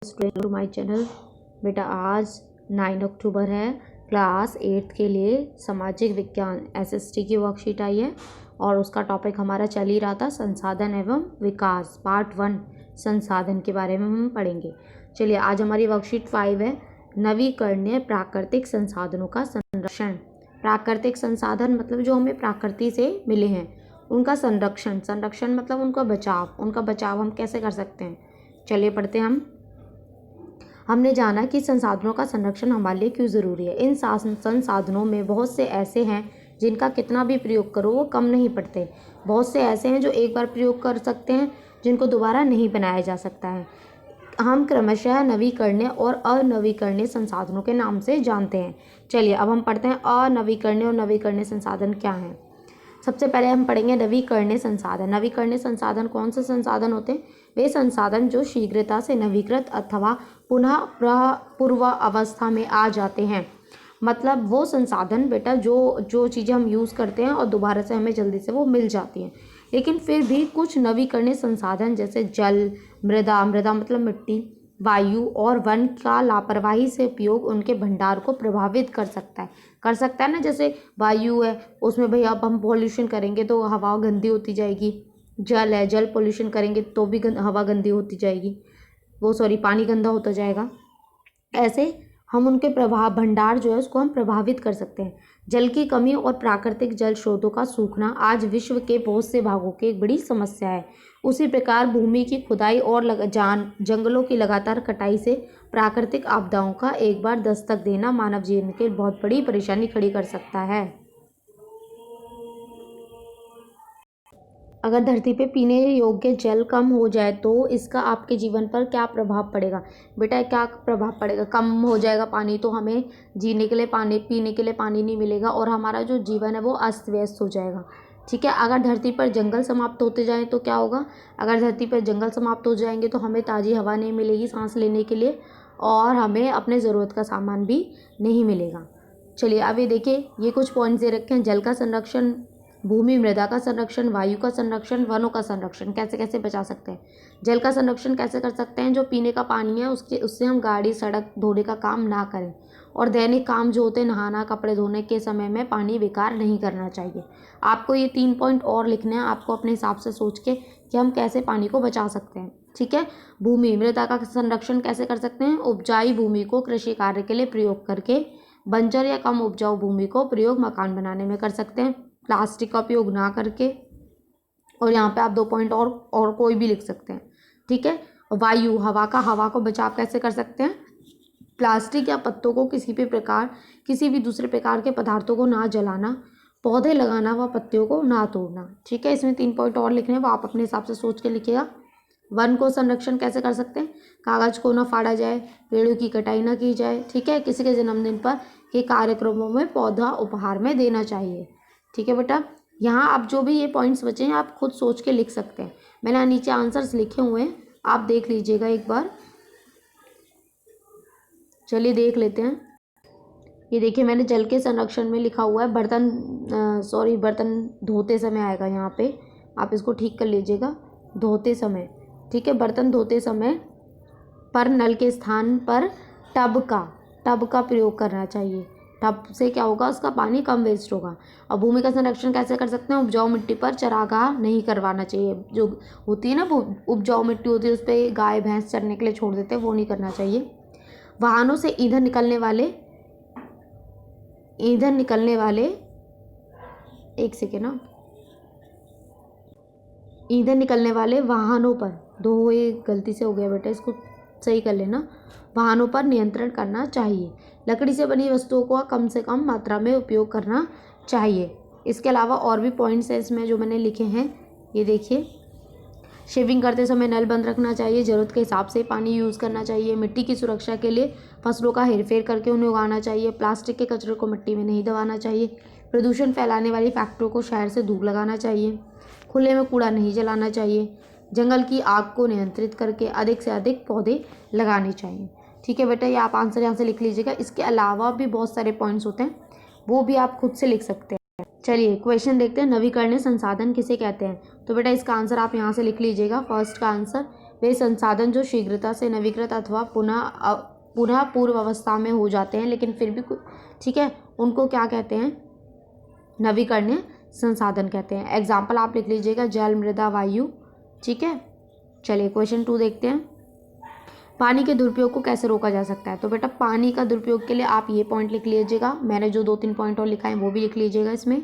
To my channel. बेटा आज 9 अक्टूबर है। क्लास 8 के लिए सामाजिक विज्ञान एसएसटी की वर्कशीट आई है और उसका टॉपिक हमारा चल ही रहा था संसाधन एवं विकास पार्ट 1 संसाधन के बारे में हम पढ़ेंगे। चलिए आज हमारी वर्कशीट 5 है नवीकरणीय प्राकृतिक संसाधनों का संरक्षण। प्राकृतिक संसाधन मतलब जो हमें प्रकृति से मिले हैं उनका संरक्षण। संरक्षण मतलब उनका बचाव हम कैसे कर सकते हैं। चलिए पढ़ते हैं। हमने जाना कि संसाधनों का संरक्षण हमारे लिए क्यों ज़रूरी है। इन संसाधनों में बहुत से ऐसे हैं जिनका कितना भी प्रयोग करो वो कम नहीं पड़ते। बहुत से ऐसे हैं जो एक बार प्रयोग कर सकते हैं जिनको दोबारा नहीं बनाया जा सकता है। हम क्रमशः नवीकरणीय और अनवीकरणीय संसाधनों के नाम से जानते हैं। चलिए अब हम पढ़ते हैं अनवीकरणीय और नवीकरणीय संसाधन क्या हैं। सबसे पहले हम पढ़ेंगे नवीकरणीय संसाधन। नवीकरणीय संसाधन कौन से संसाधन होते हैं? वे संसाधन जो शीघ्रता से नवीकृत अथवा पुनः पूर्व अवस्था में आ जाते हैं। मतलब वो संसाधन बेटा जो चीज़ें हम यूज़ करते हैं और दोबारा से हमें जल्दी से वो मिल जाती हैं। लेकिन फिर भी कुछ नवीकरणीय संसाधन जैसे जल, मृदा मतलब मिट्टी, वायु और वन का लापरवाही से उपयोग उनके भंडार को प्रभावित कर सकता है ना। जैसे वायु है उसमें भाई अब हम पॉल्यूशन करेंगे तो हवा गंदी होती जाएगी। जल है, जल पॉल्यूशन करेंगे तो भी हवा गंदी होती जाएगी, पानी गंदा होता जाएगा। ऐसे हम उनके भंडार जो है उसको हम प्रभावित कर सकते हैं। जल की कमी और प्राकृतिक जल स्रोतों का सूखना आज विश्व के बहुत से भागों की एक बड़ी समस्या है। उसी प्रकार भूमि की खुदाई और जंगलों की लगातार कटाई से प्राकृतिक आपदाओं का एक बार दस्तक देना मानव जीवन के बहुत बड़ी परेशानी खड़ी कर सकता है। अगर धरती पे पीने योग्य जल कम हो जाए तो इसका आपके जीवन पर क्या प्रभाव पड़ेगा? बेटा क्या प्रभाव पड़ेगा? कम हो जाएगा पानी तो हमें जीने के लिए पीने के लिए पानी नहीं मिलेगा और हमारा जो जीवन है वो अस्त व्यस्त हो जाएगा। ठीक है। अगर धरती पर जंगल समाप्त होते जाएं तो क्या होगा? अगर धरती पर जंगल समाप्त हो जाएंगे तो हमें ताज़ी हवा नहीं मिलेगी सांस लेने के लिए और हमें अपने ज़रूरत का सामान भी नहीं मिलेगा। चलिए अब ये देखिए, ये कुछ पॉइंट्स दे रखे हैं। जल का संरक्षण, भूमि मृदा का संरक्षण, वायु का संरक्षण, वनों का संरक्षण कैसे कैसे बचा सकते हैं। जल का संरक्षण कैसे कर सकते हैं? जो पीने का पानी है उससे हम गाड़ी सड़क धोने का काम ना करें और दैनिक काम जो होते हैं नहाना, कपड़े धोने के समय में पानी बेकार नहीं करना चाहिए। आपको ये 3 पॉइंट और लिखने हैं आपको अपने हिसाब से सोच के कि हम कैसे पानी को बचा सकते हैं। ठीक है। भूमि मृदा का संरक्षण कैसे कर सकते हैं? उपजाऊ भूमि को कृषि कार्य के लिए प्रयोग करके बंजर या कम उपजाऊ भूमि को प्रयोग मकान बनाने में कर सकते हैं, प्लास्टिक का उपयोग ना करके। और यहाँ पे आप 2 पॉइंट और कोई भी लिख सकते हैं। ठीक है। वायु, हवा को बचाव कैसे कर सकते हैं? प्लास्टिक या पत्तों को किसी भी दूसरे प्रकार के पदार्थों को ना जलाना, पौधे लगाना व पत्तियों को ना तोड़ना। ठीक है। इसमें 3 पॉइंट और लिखने हैं, वो आप अपने हिसाब से सोच के लिखिएगा। वन को संरक्षण कैसे कर सकते हैं? कागज को ना फाड़ा जाए, पेड़ों की कटाई ना की जाए। ठीक है। किसी के जन्मदिन पर के कार्यक्रमों में पौधा उपहार में देना चाहिए। ठीक है बेटा। यहाँ आप जो भी ये पॉइंट्स बचे हैं आप खुद सोच के लिख सकते हैं। मैंने नीचे आंसर्स लिखे हुए हैं, आप देख लीजिएगा एक बार। चलिए देख लेते हैं। ये देखिए मैंने जल के संरक्षण में लिखा हुआ है बर्तन धोते समय आएगा यहाँ पे, आप इसको ठीक कर लीजिएगा। धोते समय, ठीक है। बर्तन धोते समय पर नल के स्थान पर टब का प्रयोग करना चाहिए। टब से क्या होगा? उसका पानी कम वेस्ट होगा। और भूमि का संरक्षण कैसे कर सकते हैं? उपजाऊ मिट्टी पर चारागाह नहीं करवाना चाहिए। जो होती है ना उपजाऊ मिट्टी होती है उस पर गाय भैंस चरने के लिए छोड़ देते हैं, वो नहीं करना चाहिए। वाहनों से ईंधन निकलने वाले एक सेकेंड ना, ईंधन निकलने वाले वाहनों पर ये गलती से हो गया बेटा, इसको सही कर लेना। वाहनों पर नियंत्रण करना चाहिए। लकड़ी से बनी वस्तुओं को कम से कम मात्रा में उपयोग करना चाहिए। इसके अलावा और भी पॉइंट्स हैं इसमें जो मैंने लिखे हैं, ये देखिए। शेविंग करते समय नल बंद रखना चाहिए, ज़रूरत के हिसाब से पानी यूज़ करना चाहिए। मिट्टी की सुरक्षा के लिए फसलों का हेरफेर करके उन्हें उगाना चाहिए। प्लास्टिक के कचरे को मिट्टी में नहीं दबाना चाहिए। प्रदूषण फैलाने वाली फैक्ट्रियों को शहर से दूर लगाना चाहिए। खुले में कूड़ा नहीं जलाना चाहिए। जंगल की आग को नियंत्रित करके अधिक से अधिक पौधे लगाने चाहिए। ठीक है बेटा, ये आप आंसर यहाँ से लिख लीजिएगा। इसके अलावा भी बहुत सारे पॉइंट्स होते हैं, वो भी आप खुद से लिख सकते हैं। चलिए क्वेश्चन देखते हैं। नवीकरणीय संसाधन किसे कहते हैं? तो बेटा इसका आंसर आप यहाँ से लिख लीजिएगा। फर्स्ट का आंसर वे संसाधन जो शीघ्रता से नवीकृत अथवा पुनः पूर्व अवस्था में हो जाते हैं लेकिन फिर भी ठीक है, उनको क्या कहते हैं, नवीकरणीय संसाधन कहते हैं। एग्जाम्पल आप लिख लीजिएगा, जल, मृदा, वायु। ठीक है, चलिए क्वेश्चन 2 देखते हैं। पानी के दुरुपयोग को कैसे रोका जा सकता है? तो बेटा पानी का दुरुपयोग के लिए आप ये पॉइंट लिख लीजिएगा, मैंने जो 2-3 पॉइंट और लिखा है वो भी लिख लीजिएगा इसमें।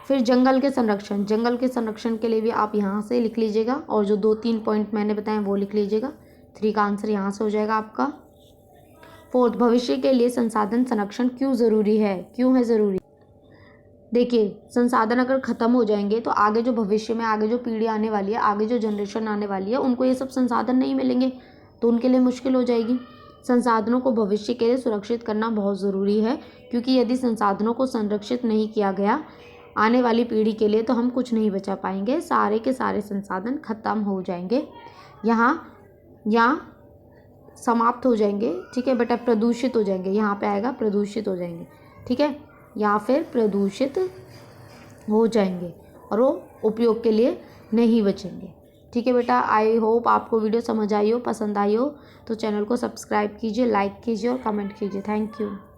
फिर जंगल के संरक्षण के लिए भी आप यहाँ से लिख लीजिएगा, और जो 2-3 पॉइंट मैंने बताए वो लिख लीजिएगा। 3 का आंसर यहाँ से हो जाएगा आपका। 4th, भविष्य के लिए संसाधन संरक्षण क्यों ज़रूरी है? क्यों है ज़रूरी? देखिए, संसाधन अगर ख़त्म हो जाएंगे तो आगे जो भविष्य में आगे जो पीढ़ी आने वाली है, आगे जो जनरेशन आने वाली है, उनको ये सब संसाधन नहीं मिलेंगे तो उनके लिए मुश्किल हो जाएगी। संसाधनों को भविष्य के लिए सुरक्षित करना बहुत ज़रूरी है, क्योंकि यदि संसाधनों को संरक्षित नहीं किया गया आने वाली पीढ़ी के लिए तो हम कुछ नहीं बचा पाएंगे, सारे के सारे संसाधन खत्म हो जाएंगे, यहाँ समाप्त हो जाएंगे। ठीक है बेटा, प्रदूषित हो जाएंगे, यहाँ पे आएगा प्रदूषित हो जाएंगे। ठीक है, या फिर प्रदूषित हो जाएंगे और वो उपयोग के लिए नहीं बचेंगे। ठीक है बेटा, आई होप आपको वीडियो समझ आई हो, पसंद आई हो तो चैनल को सब्सक्राइब कीजिए, लाइक कीजिए और कमेंट कीजिए। Thank you.